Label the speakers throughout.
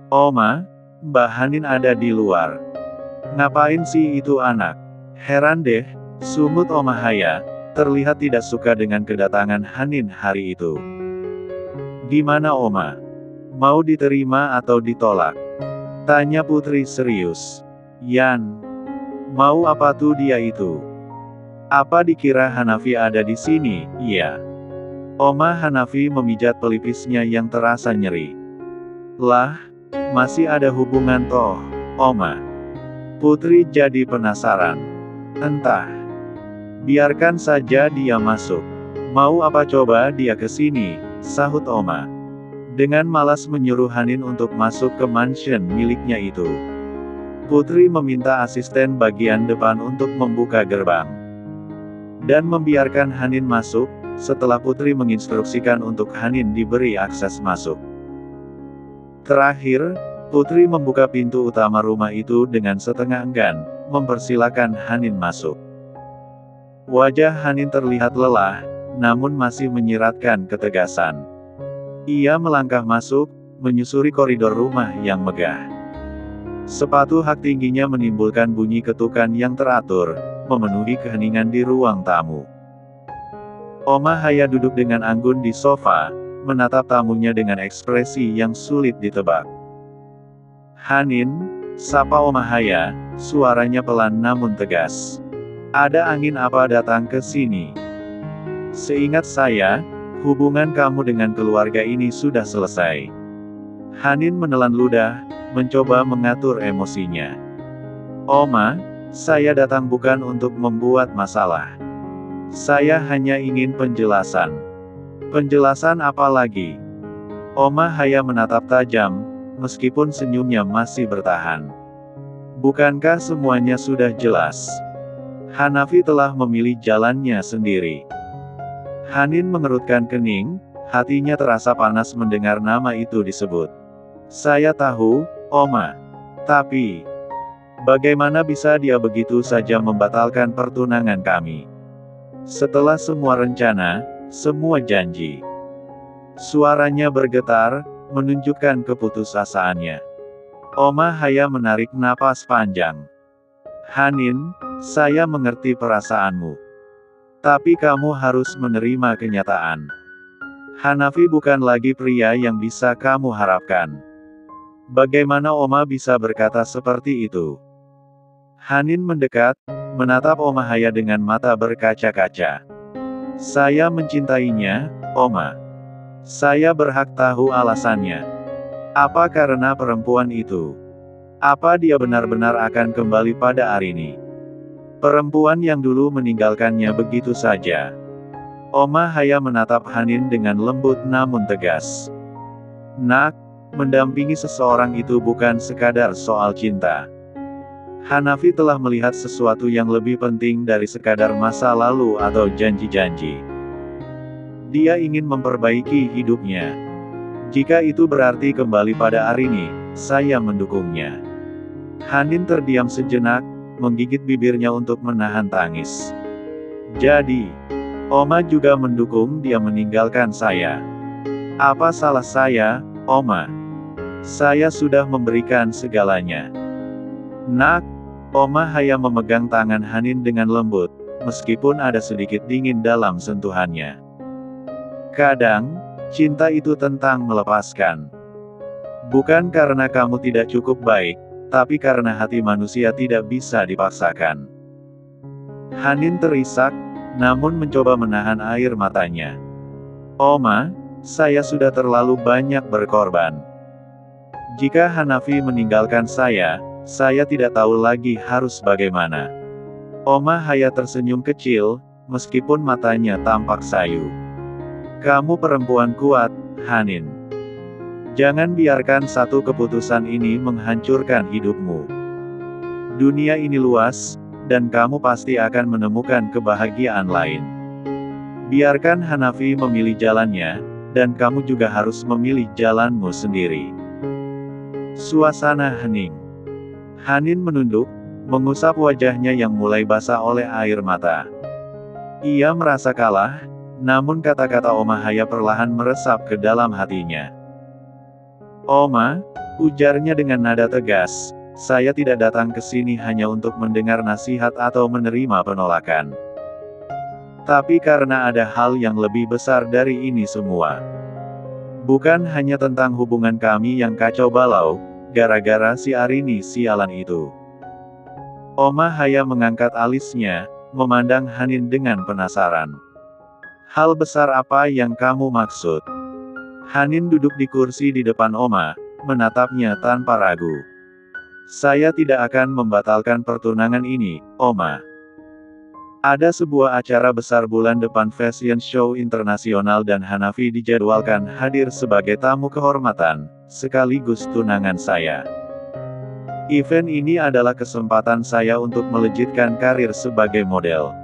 Speaker 1: Oma, Mbak Hanin ada di luar. Ngapain sih itu anak? Heran deh, sumut Oma Haya, terlihat tidak suka dengan kedatangan Hanin hari itu. Gimana Oma? Mau diterima atau ditolak? Tanya Putri serius. Yan, mau apa tuh dia itu? Apa dikira Hanafi ada di sini? Iya. Oma Hanafi memijat pelipisnya yang terasa nyeri. Lah, masih ada hubungan toh, Oma. Putri jadi penasaran. Entah. Biarkan saja dia masuk. Mau apa coba dia ke sini, sahut Oma. Dengan malas menyuruh Hanin untuk masuk ke mansion miliknya itu. Putri meminta asisten bagian depan untuk membuka gerbang. Dan membiarkan Hanin masuk, setelah Putri menginstruksikan untuk Hanin diberi akses masuk. Terakhir, Putri membuka pintu utama rumah itu dengan setengah enggan, mempersilakan Hanin masuk. Wajah Hanin terlihat lelah, namun masih menyiratkan ketegasan. Ia melangkah masuk, menyusuri koridor rumah yang megah. Sepatu hak tingginya menimbulkan bunyi ketukan yang teratur, memenuhi keheningan di ruang tamu. Oma Haya duduk dengan anggun di sofa, menatap tamunya dengan ekspresi yang sulit ditebak. Hanin, sapa Oma Haya, suaranya pelan namun tegas. Ada angin apa datang ke sini? Seingat saya, hubungan kamu dengan keluarga ini sudah selesai. Hanin menelan ludah, mencoba mengatur emosinya. Oma, saya datang bukan untuk membuat masalah. Saya hanya ingin penjelasan. Penjelasan apa lagi? Oma Haya menatap tajam, meskipun senyumnya masih bertahan. Bukankah semuanya sudah jelas? Hanafi telah memilih jalannya sendiri. Hanin mengerutkan kening, hatinya terasa panas mendengar nama itu disebut. Saya tahu, Oma. Tapi, bagaimana bisa dia begitu saja membatalkan pertunangan kami? Setelah semua rencana, semua janji. Suaranya bergetar, menunjukkan keputusasaannya. Oma Haya menarik napas panjang. Hanin, saya mengerti perasaanmu. Tapi kamu harus menerima kenyataan. Hanafi bukan lagi pria yang bisa kamu harapkan. Bagaimana Oma bisa berkata seperti itu? Hanin mendekat, menatap Oma Haya dengan mata berkaca-kaca. Saya mencintainya, Oma. Saya berhak tahu alasannya. Apa karena perempuan itu? Apa dia benar-benar akan kembali pada Arini? Perempuan yang dulu meninggalkannya begitu saja. Oma Haya menatap Hanin dengan lembut namun tegas. Nak, mendampingi seseorang itu bukan sekadar soal cinta. Hanafi telah melihat sesuatu yang lebih penting dari sekadar masa lalu atau janji-janji. Dia ingin memperbaiki hidupnya. Jika itu berarti kembali pada Arini, saya mendukungnya. Hanin terdiam sejenak, menggigit bibirnya untuk menahan tangis. Jadi, Oma juga mendukung dia meninggalkan saya. Apa salah saya, Oma? Saya sudah memberikan segalanya. Nak, Oma Haya memegang tangan Hanin dengan lembut, meskipun ada sedikit dingin dalam sentuhannya. Kadang, cinta itu tentang melepaskan. Bukan karena kamu tidak cukup baik, tapi karena hati manusia tidak bisa dipaksakan. Hanin terisak, namun mencoba menahan air matanya. Oma, saya sudah terlalu banyak berkorban. Jika Hanafi meninggalkan saya tidak tahu lagi harus bagaimana. Oma Haya tersenyum kecil, meskipun matanya tampak sayu. Kamu perempuan kuat, Hanin. Jangan biarkan satu keputusan ini menghancurkan hidupmu. Dunia ini luas, dan kamu pasti akan menemukan kebahagiaan lain. Biarkan Hanafi memilih jalannya, dan kamu juga harus memilih jalanmu sendiri. Suasana hening. Hanin menunduk, mengusap wajahnya yang mulai basah oleh air mata. Ia merasa kalah, namun kata-kata Oma Haya perlahan meresap ke dalam hatinya. Oma, Ujarnya dengan nada tegas, saya tidak datang ke sini hanya untuk mendengar nasihat atau menerima penolakan. Tapi karena ada hal yang lebih besar dari ini semua. Bukan hanya tentang hubungan kami yang kacau balau, gara-gara si Arini sialan itu. Oma Haya mengangkat alisnya, memandang Hanin dengan penasaran. Hal besar apa yang kamu maksud? Hanin duduk di kursi di depan Oma, menatapnya tanpa ragu. Saya tidak akan membatalkan pertunangan ini, Oma. Ada sebuah acara besar bulan depan fashion show internasional dan Hanafi dijadwalkan hadir sebagai tamu kehormatan, sekaligus tunangan saya. Event ini adalah kesempatan saya untuk melejitkan karir sebagai model.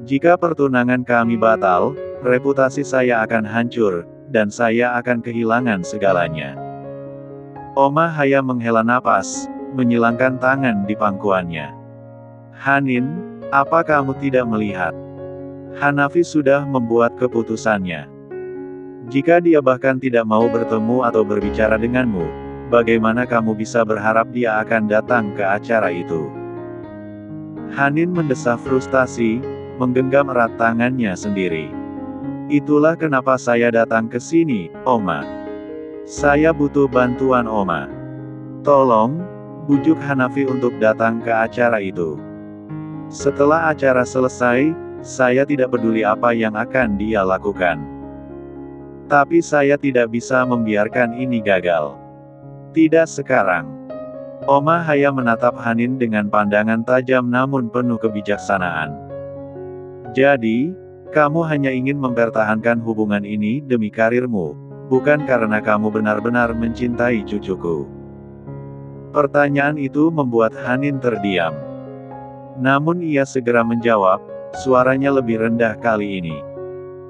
Speaker 1: Jika pertunangan kami batal, reputasi saya akan hancur, dan saya akan kehilangan segalanya. Oma Haya menghela napas, menyilangkan tangan di pangkuannya. Hanin, apa kamu tidak melihat? Hanafi sudah membuat keputusannya. Jika dia bahkan tidak mau bertemu atau berbicara denganmu, bagaimana kamu bisa berharap dia akan datang ke acara itu? Hanin mendesah frustasi, menggenggam erat tangannya sendiri. Itulah kenapa saya datang ke sini, Oma. Saya butuh bantuan Oma. Tolong, bujuk Hanafi untuk datang ke acara itu. Setelah acara selesai, saya tidak peduli apa yang akan dia lakukan. Tapi saya tidak bisa membiarkan ini gagal. Tidak sekarang. Oma Haya menatap Hanin dengan pandangan tajam namun penuh kebijaksanaan. Jadi, kamu hanya ingin mempertahankan hubungan ini demi karirmu, bukan karena kamu benar-benar mencintai cucuku. Pertanyaan itu membuat Hanin terdiam. Namun ia segera menjawab, suaranya lebih rendah kali ini.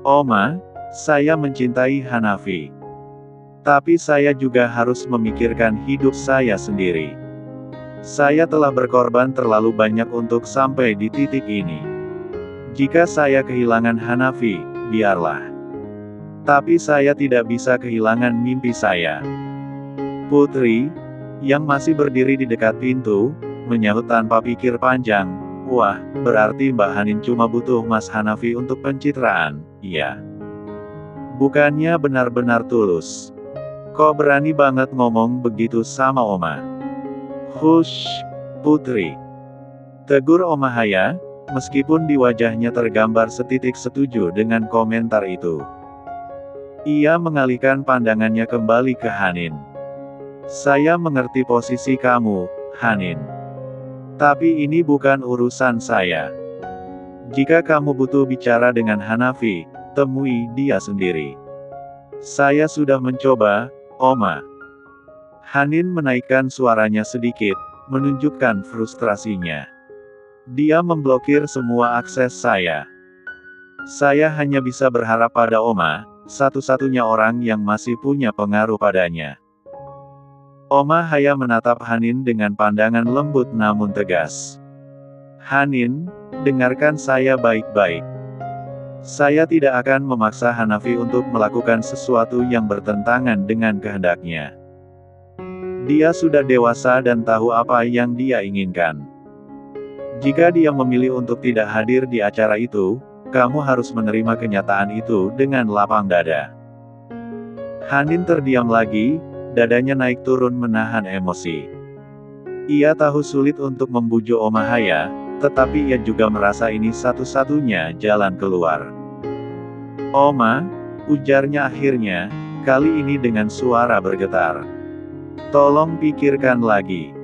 Speaker 1: Oma, saya mencintai Hanafi. Tapi saya juga harus memikirkan hidup saya sendiri. Saya telah berkorban terlalu banyak untuk sampai di titik ini. Jika saya kehilangan Hanafi, biarlah. Tapi saya tidak bisa kehilangan mimpi saya. Putri, yang masih berdiri di dekat pintu, menyahut tanpa pikir panjang, wah, berarti Mbak Hanin cuma butuh Mas Hanafi untuk pencitraan, iya. Bukannya benar-benar tulus. Kok berani banget ngomong begitu sama Oma? Hush, Putri. Tegur Oma Haya, meskipun di wajahnya tergambar setitik setuju dengan komentar itu. Ia mengalihkan pandangannya kembali ke Hanin. Saya mengerti posisi kamu, Hanin. Tapi ini bukan urusan saya. Jika kamu butuh bicara dengan Hanafi, temui dia sendiri. Saya sudah mencoba, Oma. Hanin menaikkan suaranya sedikit, menunjukkan frustrasinya. Dia memblokir semua akses saya. Saya hanya bisa berharap pada Oma, satu-satunya orang yang masih punya pengaruh padanya. Oma Haya menatap Hanin dengan pandangan lembut namun tegas. Hanin, dengarkan saya baik-baik. Saya tidak akan memaksa Hanafi untuk melakukan sesuatu yang bertentangan dengan kehendaknya. Dia sudah dewasa dan tahu apa yang dia inginkan. Jika dia memilih untuk tidak hadir di acara itu, kamu harus menerima kenyataan itu dengan lapang dada. Hanin terdiam lagi, dadanya naik turun menahan emosi. Ia tahu sulit untuk membujuk Oma Haya, tetapi ia juga merasa ini satu-satunya jalan keluar. Oma, ujarnya akhirnya, kali ini dengan suara bergetar. Tolong pikirkan lagi.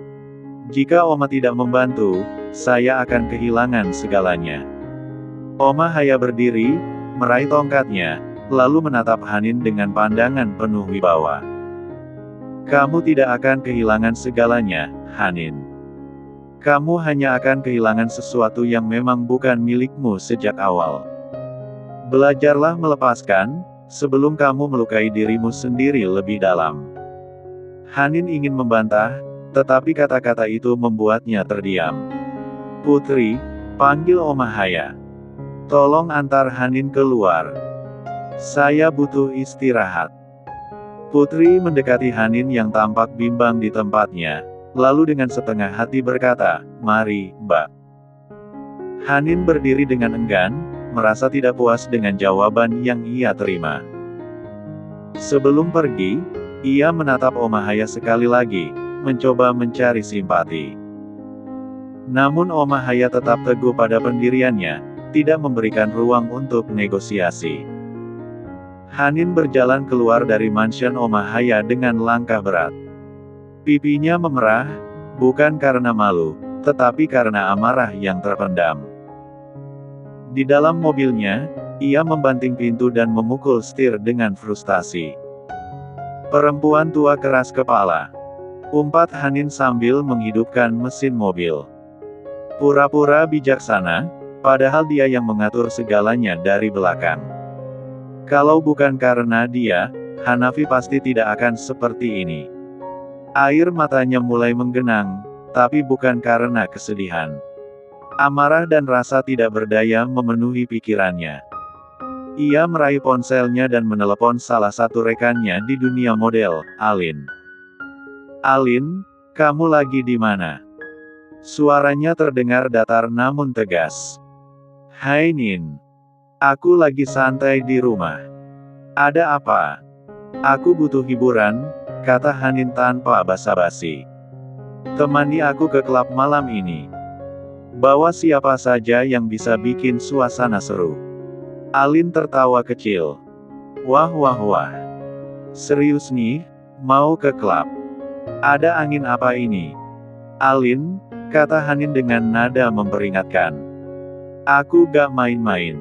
Speaker 1: Jika Oma tidak membantu, saya akan kehilangan segalanya. Oma Haya berdiri, meraih tongkatnya, lalu menatap Hanin dengan pandangan penuh wibawa. Kamu tidak akan kehilangan segalanya, Hanin. Kamu hanya akan kehilangan sesuatu yang memang bukan milikmu sejak awal. Belajarlah melepaskan, sebelum kamu melukai dirimu sendiri lebih dalam. Hanin ingin membantah, tetapi kata-kata itu membuatnya terdiam. Putri, panggil Oma Haya. Tolong antar Hanin keluar. Saya butuh istirahat. Putri mendekati Hanin yang tampak bimbang di tempatnya, lalu dengan setengah hati berkata, "Mari, Mbak." Hanin berdiri dengan enggan, merasa tidak puas dengan jawaban yang ia terima. Sebelum pergi, ia menatap Omahaya sekali lagi, mencoba mencari simpati. Namun Omahaya tetap teguh pada pendiriannya, tidak memberikan ruang untuk negosiasi. Hanin berjalan keluar dari mansion Omahaya dengan langkah berat. Pipinya memerah, bukan karena malu, tetapi karena amarah yang terpendam. Di dalam mobilnya, ia membanting pintu dan memukul setir dengan frustasi. "Perempuan tua keras kepala," umpat Hanin sambil menghidupkan mesin mobil. Pura-pura bijaksana, padahal dia yang mengatur segalanya dari belakang. Kalau bukan karena dia, Hanafi pasti tidak akan seperti ini. Air matanya mulai menggenang, tapi bukan karena kesedihan. Amarah dan rasa tidak berdaya memenuhi pikirannya. Ia meraih ponselnya dan menelepon salah satu rekannya di dunia model, Alin. "Alin, kamu lagi di mana?" Suaranya terdengar datar namun tegas. "Hai Nin. Aku lagi santai di rumah." "Ada apa?" "Aku butuh hiburan," kata Hanin tanpa basa-basi. "Temani aku ke klub malam ini. Bawa siapa saja yang bisa bikin suasana seru." Alin tertawa kecil. "Wah wah wah. Serius nih, mau ke klub? Ada angin apa ini?" "Alin," kata Hanin dengan nada memperingatkan. "Aku gak main-main.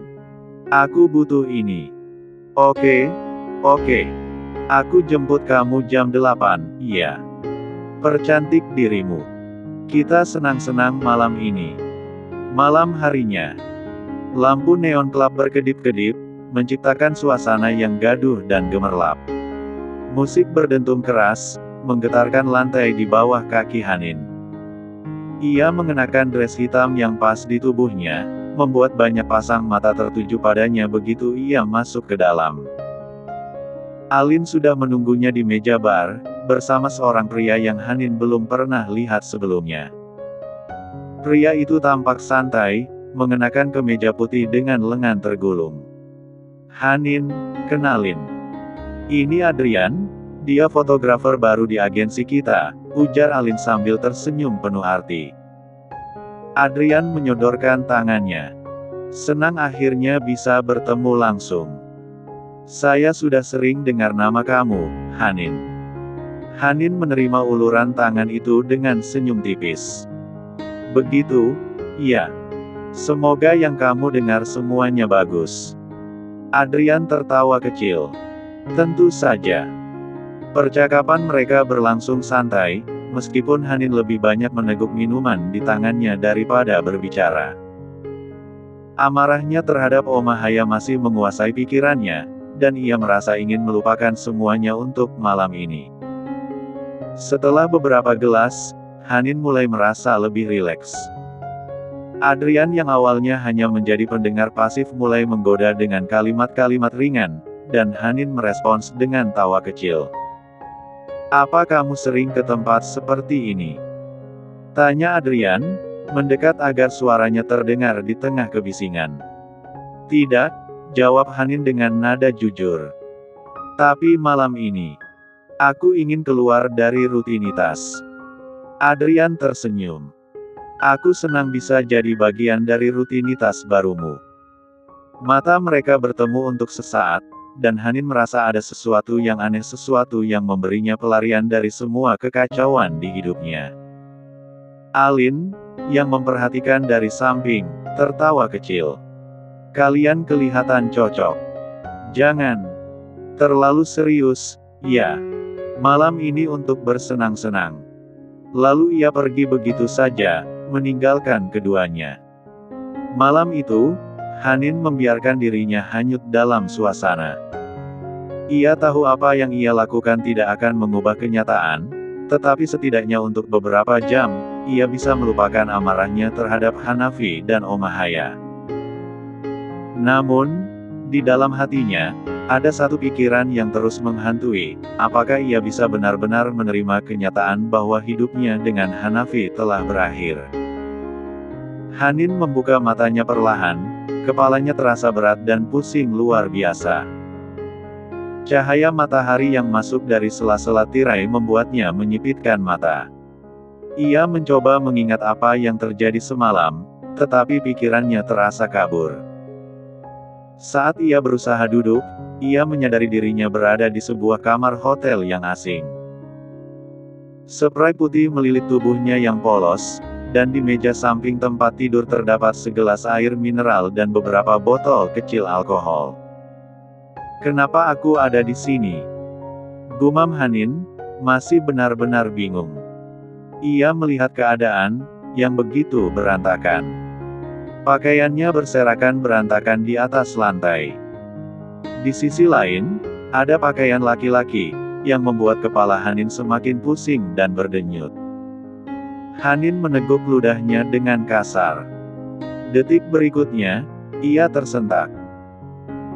Speaker 1: Aku butuh ini." Oke. Aku jemput kamu jam 8, iya. Percantik dirimu. Kita senang-senang malam ini." Malam harinya, lampu neon klub berkedip-kedip, menciptakan suasana yang gaduh dan gemerlap. Musik berdentum keras, menggetarkan lantai di bawah kaki Hanin. Ia mengenakan dress hitam yang pas di tubuhnya, membuat banyak pasang mata tertuju padanya begitu ia masuk ke dalam. Alin sudah menunggunya di meja bar, bersama seorang pria yang Hanin belum pernah lihat sebelumnya. Pria itu tampak santai, mengenakan kemeja putih dengan lengan tergulung. "Hanin, kenalin. Ini Adrian, dia fotografer baru di agensi kita," ujar Alin sambil tersenyum penuh arti. Adrian menyodorkan tangannya. "Senang akhirnya bisa bertemu langsung. Saya sudah sering dengar nama kamu, Hanin." Hanin menerima uluran tangan itu dengan senyum tipis. "Begitu? Iya. Semoga yang kamu dengar semuanya bagus." Adrian tertawa kecil. "Tentu saja." Percakapan mereka berlangsung santai, meskipun Hanin lebih banyak meneguk minuman di tangannya daripada berbicara. Amarahnya terhadap Omahaya masih menguasai pikirannya, dan ia merasa ingin melupakan semuanya untuk malam ini. Setelah beberapa gelas, Hanin mulai merasa lebih rileks. Adrian yang awalnya hanya menjadi pendengar pasif mulai menggoda dengan kalimat-kalimat ringan, dan Hanin merespons dengan tawa kecil. "Apa kamu sering ke tempat seperti ini?" tanya Adrian, mendekat agar suaranya terdengar di tengah kebisingan. "Tidak," jawab Hanin dengan nada jujur. "Tapi malam ini, aku ingin keluar dari rutinitas." Adrian tersenyum. "Aku senang bisa jadi bagian dari rutinitas barumu." Mata mereka bertemu untuk sesaat, dan Hanin merasa ada sesuatu yang aneh, sesuatu yang memberinya pelarian dari semua kekacauan di hidupnya. Alin, yang memperhatikan dari samping, tertawa kecil. "Kalian kelihatan cocok. Jangan terlalu serius, ya. Malam ini untuk bersenang-senang." Lalu ia pergi begitu saja, meninggalkan keduanya. Malam itu, Hanin membiarkan dirinya hanyut dalam suasana. Ia tahu apa yang ia lakukan tidak akan mengubah kenyataan, tetapi setidaknya untuk beberapa jam, ia bisa melupakan amarahnya terhadap Hanafi dan Omahaya. Namun, di dalam hatinya, Ada satu pikiran yang terus menghantui, apakah ia bisa benar-benar menerima kenyataan bahwa hidupnya dengan Hanafi telah berakhir. Hanin membuka matanya perlahan, kepalanya terasa berat dan pusing luar biasa. Cahaya matahari yang masuk dari sela-sela tirai membuatnya menyipitkan mata. Ia mencoba mengingat apa yang terjadi semalam, tetapi pikirannya terasa kabur. Saat ia berusaha duduk, ia menyadari dirinya berada di sebuah kamar hotel yang asing. Spray putih melilit tubuhnya yang polos, dan di meja samping tempat tidur terdapat segelas air mineral dan beberapa botol kecil alkohol. "Kenapa aku ada di sini?" gumam Hanin, masih benar-benar bingung. Ia melihat keadaan yang begitu berantakan. Pakaiannya berserakan berantakan di atas lantai. Di sisi lain, ada pakaian laki-laki, yang membuat kepala Hanin semakin pusing dan berdenyut. Hanin meneguk ludahnya dengan kasar. Detik berikutnya, ia tersentak.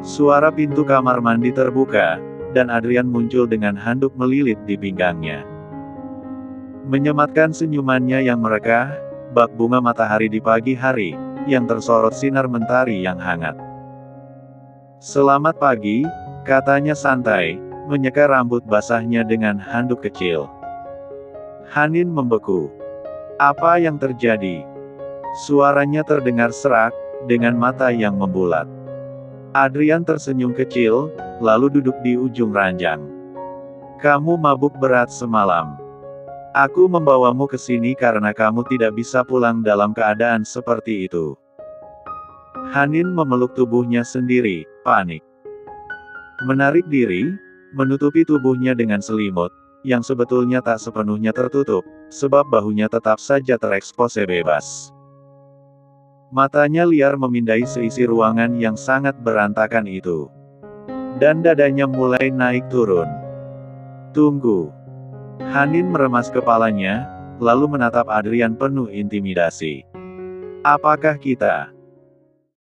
Speaker 1: Suara pintu kamar mandi terbuka, dan Adrian muncul dengan handuk melilit di pinggangnya. Menyematkan senyumannya yang merekah, bak bunga matahari di pagi hari, yang tersorot sinar mentari yang hangat. "Selamat pagi," katanya santai, menyeka rambut basahnya dengan handuk kecil. Hanin membeku. "Apa yang terjadi?" Suaranya terdengar serak, dengan mata yang membulat. Adrian tersenyum kecil, lalu duduk di ujung ranjang. "Kamu mabuk berat semalam. Aku membawamu ke sini karena kamu tidak bisa pulang dalam keadaan seperti itu." Hanin memeluk tubuhnya sendiri, panik. Menarik diri, menutupi tubuhnya dengan selimut, yang sebetulnya tak sepenuhnya tertutup, sebab bahunya tetap saja terekspos bebas. Matanya liar memindai seisi ruangan yang sangat berantakan itu. Dan dadanya mulai naik turun. "Tunggu." Hanin meremas kepalanya, lalu menatap Adrian penuh intimidasi. "Apakah kita